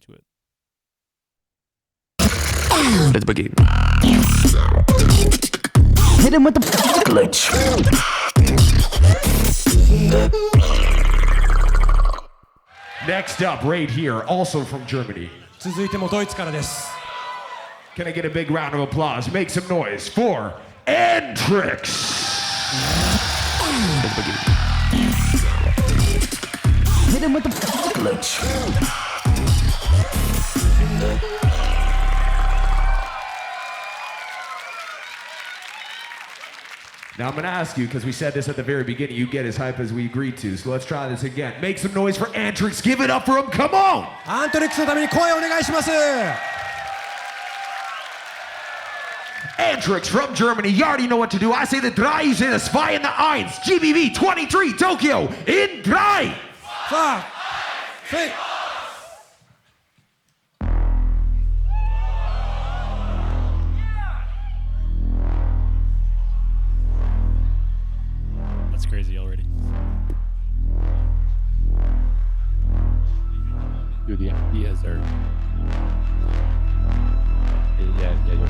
to it. Let's begin. Hit him with the glitch. Next up, right here, also from Germany. 続いてもドイツからです。 Can I get a big round of applause? Make some noise for Antrix. Let's begin. Hit him with the glitch. Now I'm gonna ask you, because we said this at the very beginning, you get as hype as we agreed to, so let's try this again. Make some noise for Antrix, give it up for him, come on! アントリックスのために声をお願いします。 Antrix from Germany, you already know what to do. I say the 3 sind es 2 in the 1. GBB23 Tokyo in 3. さあ、せい。 That's crazy already. Dude, the ideas are. Yeah, you're.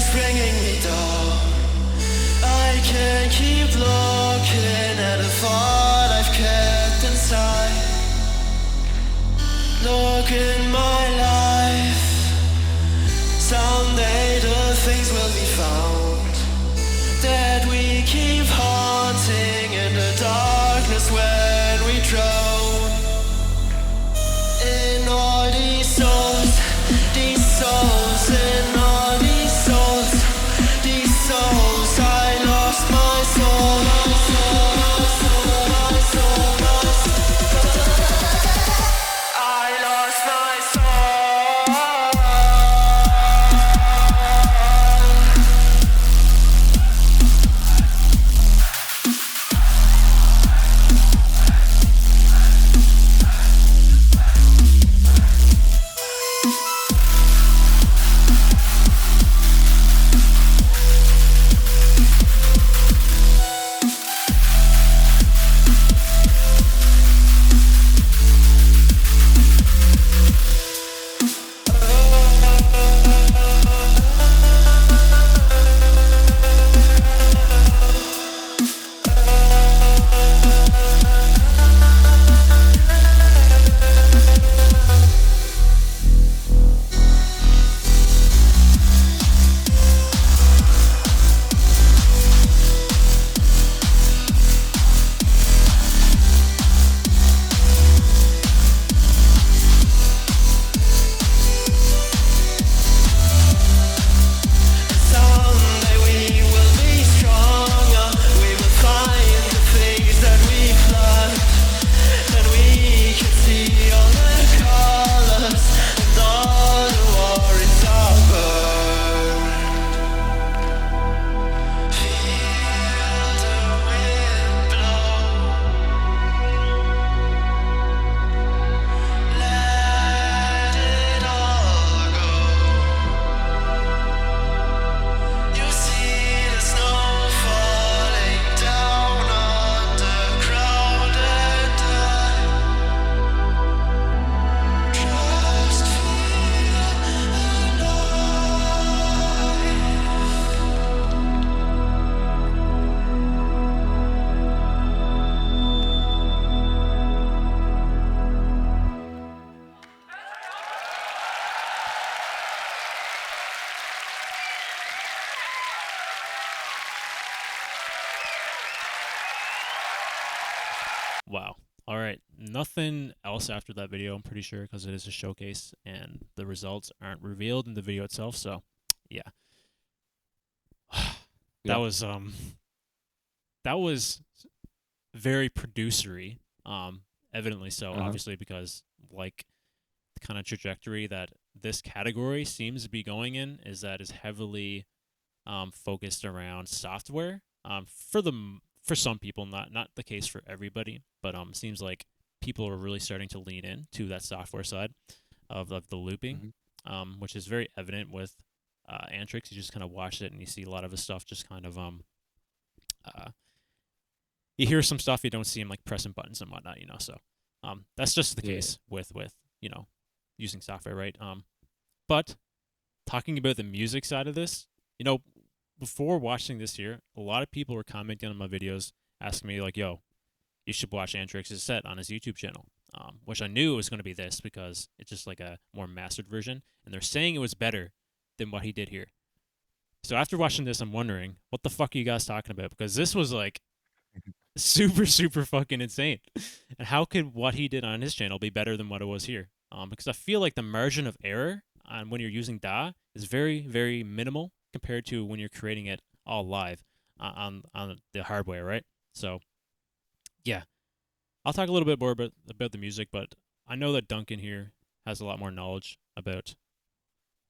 is bringing me down. I can't keep looking at the thought I've kept inside. Look in my life. Someday the things will be found that we keep haunting in the darkness when we drown. In all these souls, in all these souls, I lost my soul, my soul, my soul, my soul, my soul. I lost my soul. Wow. All right. Nothing else after that video, I'm pretty sure, because it is a showcase and the results aren't revealed in the video itself. So, yeah. Yeah. That was very producery. Evidently so, Uh-huh. obviously, because like the kind of trajectory that this category seems to be going in is that is heavily focused around software. For some people, not the case for everybody, but seems like people are really starting to lean in to that software side of the looping, which is very evident with Antrix. You just kind of watch it and you see a lot of his stuff just kind of you hear some stuff, you don't see him like pressing buttons and whatnot, so that's just the case with using software, right? But talking about the music side of this, before watching this here, a lot of people were commenting on my videos asking me like, yo, you should watch Antrix's set on his YouTube channel, which I knew it was going to be this because it's just like a more mastered version, and they're saying it was better than what he did here. So after watching this, I'm wondering, what the fuck are you guys talking about? Because this was like super, super fucking insane. And how could what he did on his channel be better than what it was here? Because I feel like the margin of error on when you're using DAW is very, very minimal compared to when you're creating it all live on the hardware, right? So, yeah. I'll talk a little bit more about the music, but I know that Duncan here has a lot more knowledge about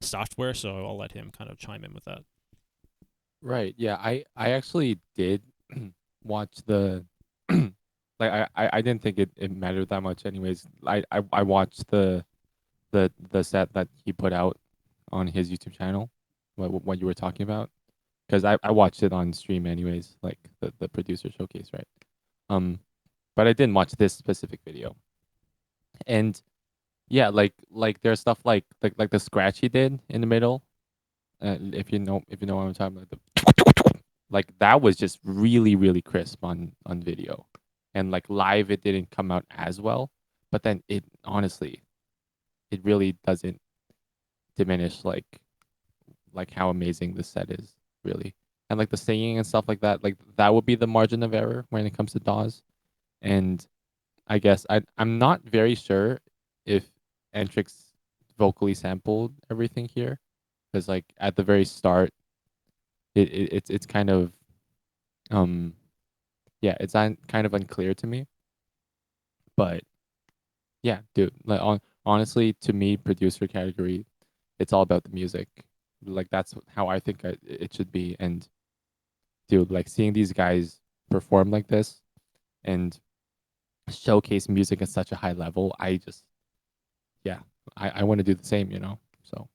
software, so I'll let him kind of chime in with that. Right. Yeah. I actually did watch the like I didn't think it mattered that much anyways. I watched the set that he put out on his YouTube channel, what you were talking about, because I watched it on stream anyways, like the producer showcase, right? But I didn't watch this specific video. And yeah, like there's stuff like the scratch he did in the middle. if you know what I'm talking about, like that was just really really crisp on video, and like live it didn't come out as well, but then it honestly it really doesn't diminish like how amazing this set is really, and like the singing and stuff like that would be the margin of error when it comes to DAWs. And I guess I'm not very sure if Antrix vocally sampled everything here, because like at the very start it's kind of um yeah, it's kind of unclear to me. But yeah, dude, like honestly, to me, producer category, it's all about the music. Like that's how I think it should be. And dude, like seeing these guys perform like this and showcase music at such a high level, I just yeah, I want to do the same, you know. So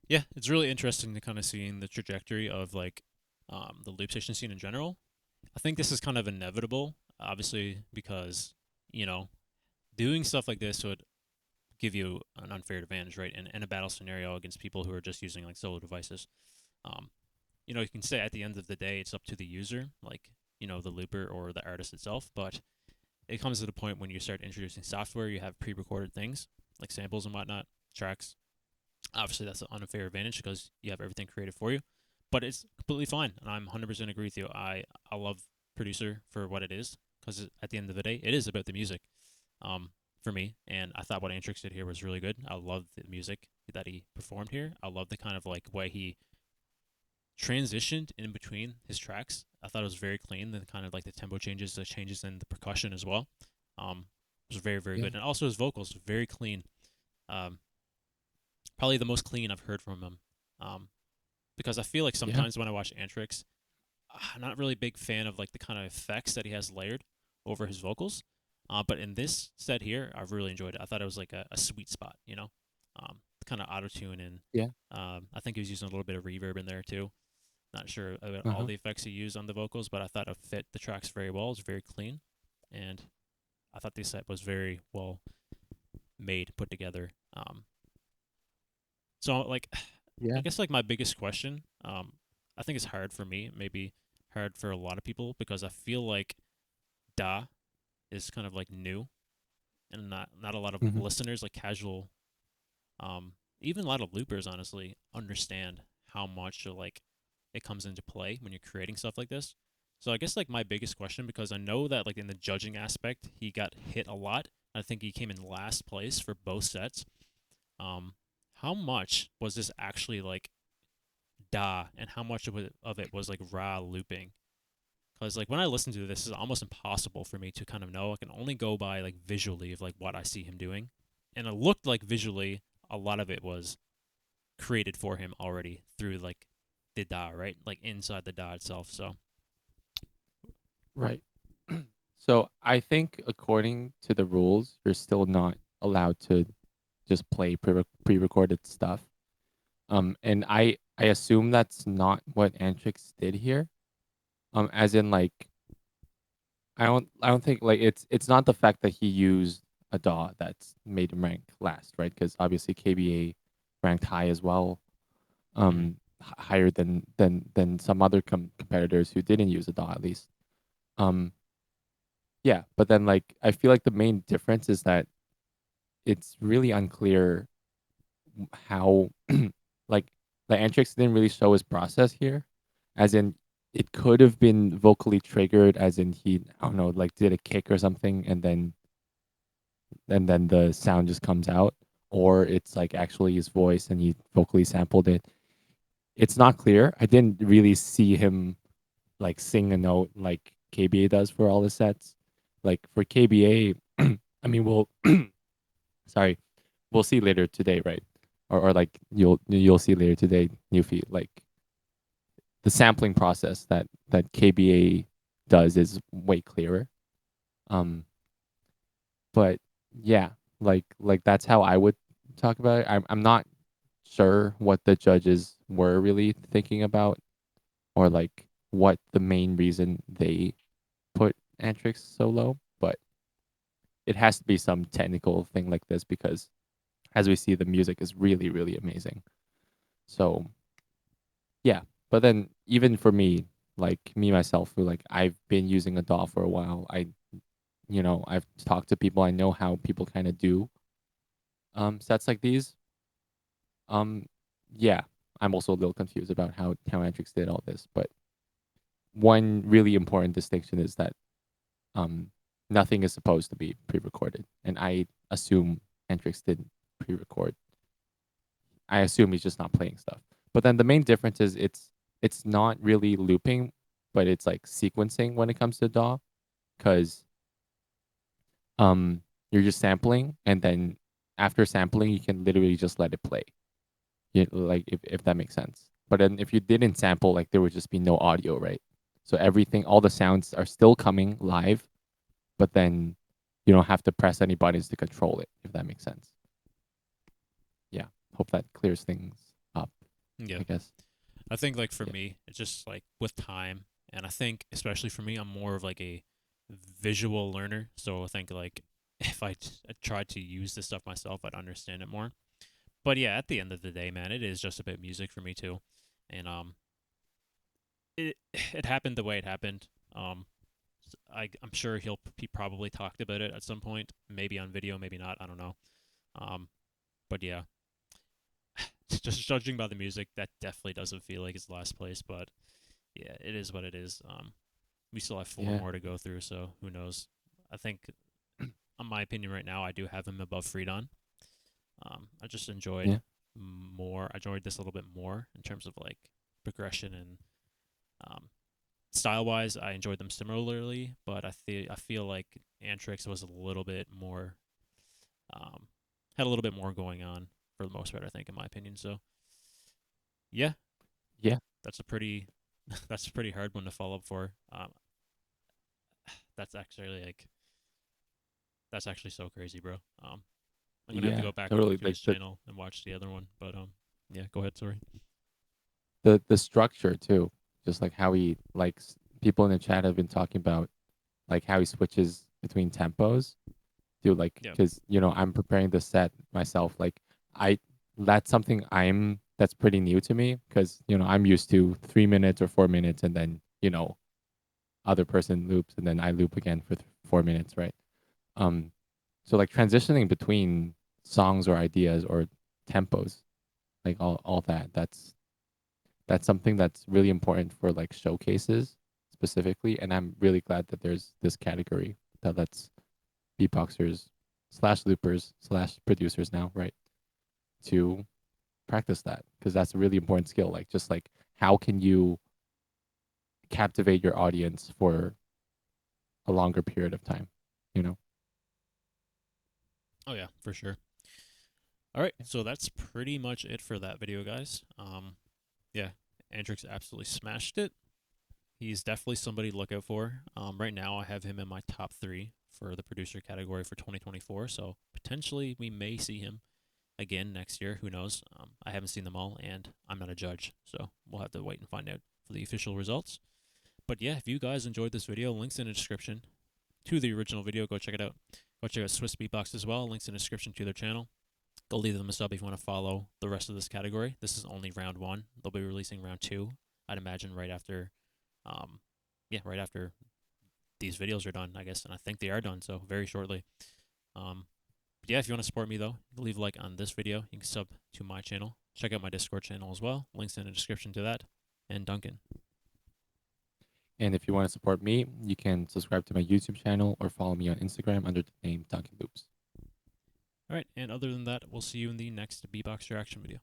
Yeah, it's really interesting to kind of seeing the trajectory of like the loop station scene in general. I think this is kind of inevitable, obviously, because you know doing stuff like this would give you an unfair advantage, right? In a battle scenario against people who are just using like solo devices. Um, you can say at the end of the day, it's up to the user, like the looper or the artist itself. But it comes to the point when you start introducing software, you have pre-recorded things like samples and whatnot, tracks. Obviously, that's an unfair advantage because you have everything created for you. But it's completely fine, and I'm 100% agree with you. I love producer for what it is because at the end of the day, it is about the music. For me, and I thought what Antrix did here was really good. I love the music that he performed here. I love the kind of like way he transitioned in between his tracks. I thought it was very clean. The kind of like the tempo changes, the changes in the percussion as well. Was very very yeah, good, and also his vocals very clean. Um, Probably the most clean I've heard from him. Because I feel like yeah, sometimes when I watch Antrix, I'm not really a big fan of like the kind of effects that he has layered over his vocals. But in this set here, I've really enjoyed it. I thought it was like a sweet spot, kind of auto tune and yeah. I think he was using a little bit of reverb in there too. Not sure about all Uh-huh. the effects he used on the vocals, but I thought it fit the tracks very well. It was very clean, and I thought the set was very well made, put together. So like, I Yeah. guess like my biggest question, I think it's hard for me, maybe hard for a lot of people because I feel like Da is kind of like new and not a lot of Hmm. listeners like casual even a lot of loopers honestly understand how much like it comes into play when you're creating stuff like this. So I guess like my biggest question, because I know that like in the judging aspect he got hit a lot. I think he came in last place for both sets. um how much was this actually like Da, and how much of it was like raw looping? Because like when I listen to this, it's almost impossible for me to kind of know. I can only go by like visually of like what I see him doing, and it looked like visually a lot of it was created for him already through like the DA, right? Like inside the DA itself. So Right. So I think according to the rules, you're still not allowed to just play pre-recorded stuff. And I assume that's not what Antrix did here. As in like I don't think like it's not the fact that he used a DAW that's made him rank last, right? Because obviously KBA ranked high as well, mhm. higher than some other competitors who didn't use a DAW at least. Um, yeah, but then like I feel like the main difference is that it's really unclear how like the Antrix didn't really show his process here, as in it could have been vocally triggered, as in he I don't know like did a kick or something, and then the sound just comes out, or it's like actually his voice and he vocally sampled it. It's not clear. I didn't really see him like sing a note like KBA does for all the sets. Like for KBA, I mean, sorry, we'll see later today, right? Or like you'll see later today, Newfie. Like the sampling process that KBA does is way clearer. Um, but yeah, like that's how I would talk about it. I'm not sure what the judges were really thinking about, or like what the main reason they put Antrix so low, but it has to be some technical thing like this because as we see, the music is really, really amazing. So yeah, but then even for me, like me myself, who like I've been using a DAW for a while, I've talked to people, I know how people kind of do sets like these. Um, yeah, I'm also a little confused about how Antrix did all this, but one really important distinction is that um, nothing is supposed to be pre-recorded, and I assume Antrix didn't pre-record. I assume he's just not playing stuff. But then the main difference is it's not really looping, but it's like sequencing when it comes to DAW, because you're just sampling, and then after sampling you can literally just let it play. Like if that makes sense. But then if you didn't sample, like there would just be no audio, right? So everything, all the sounds are still coming live, but then you don't have to press any buttons to control it, if that makes sense. Yeah, hope that clears things up. Yeah. I guess. I think like for Yeah. me, it's just like with time, and I think especially for me, I'm more of like a visual learner. So I think like if I tried to use this stuff myself, I'd understand it more. But yeah, at the end of the day, man, it is just about music for me too, and it happened the way it happened. I'm sure he probably talked about it at some point, maybe on video, maybe not. I don't know. But yeah, just judging by the music, that definitely doesn't feel like it's last place. But yeah, it is what it is. We still have four Yeah. more to go through, so who knows? I think, in my opinion, right now, I do have him above Freedon. I just enjoyed Yeah. more. I enjoyed this a little bit more in terms of like progression and style wise. I enjoyed them similarly, but I feel like Antrix was a little bit more had a little bit more going on for the most part. I think, in my opinion. So yeah, Yeah. that's a pretty that's a pretty hard one to follow up for. That's actually like that's actually so crazy, bro. I'm gonna have to Yeah. go back and look Totally. through Like his channel and watch the other one. But yeah, go ahead. Sorry. the structure too, just like how he likes, people in the chat have been talking about like how he switches between tempos. Dude, like, Yeah. because I'm preparing the set myself. Like, I that's something that's pretty new to me, because I'm used to 3 minutes or 4 minutes, and then other person loops, and then I loop again for 4 minutes, right? Um, so like transitioning between songs or ideas or tempos, like all that. That's something that's really important for like showcases specifically, and I'm really glad that there's this category that lets beatboxers slash loopers slash producers now, right, to practice that, because that's a really important skill. Like, just like how can you captivate your audience for a longer period of time, you know? Oh yeah, for sure. All right, so that's pretty much it for that video, guys. Yeah, Andrix absolutely smashed it. He's definitely somebody to look out for. Right now, I have him in my top 3 for the producer category for 2024. So potentially, we may see him again next year. Who knows? I haven't seen them all, and I'm not a judge, so we'll have to wait and find out for the official results. But yeah, if you guys enjoyed this video, links in the description to the original video. Go check it out. Go check out Swiss Beatbox as well. Links in the description to their channel. Go leave them a sub if you want to follow the rest of this category. This is only round 1. They'll be releasing round 2, I'd imagine, right after, right after these videos are done, I guess. And I think they are done, so very shortly. But yeah, if you want to support me, though, leave a like on this video. You can sub to my channel. Check out my Discord channel as well. Links in the description to that. And Duncan. And if you want to support me, you can subscribe to my YouTube channel or follow me on Instagram under the name Duncan Loops. All right, and other than that, we'll see you in the next Beatbox Reaction video.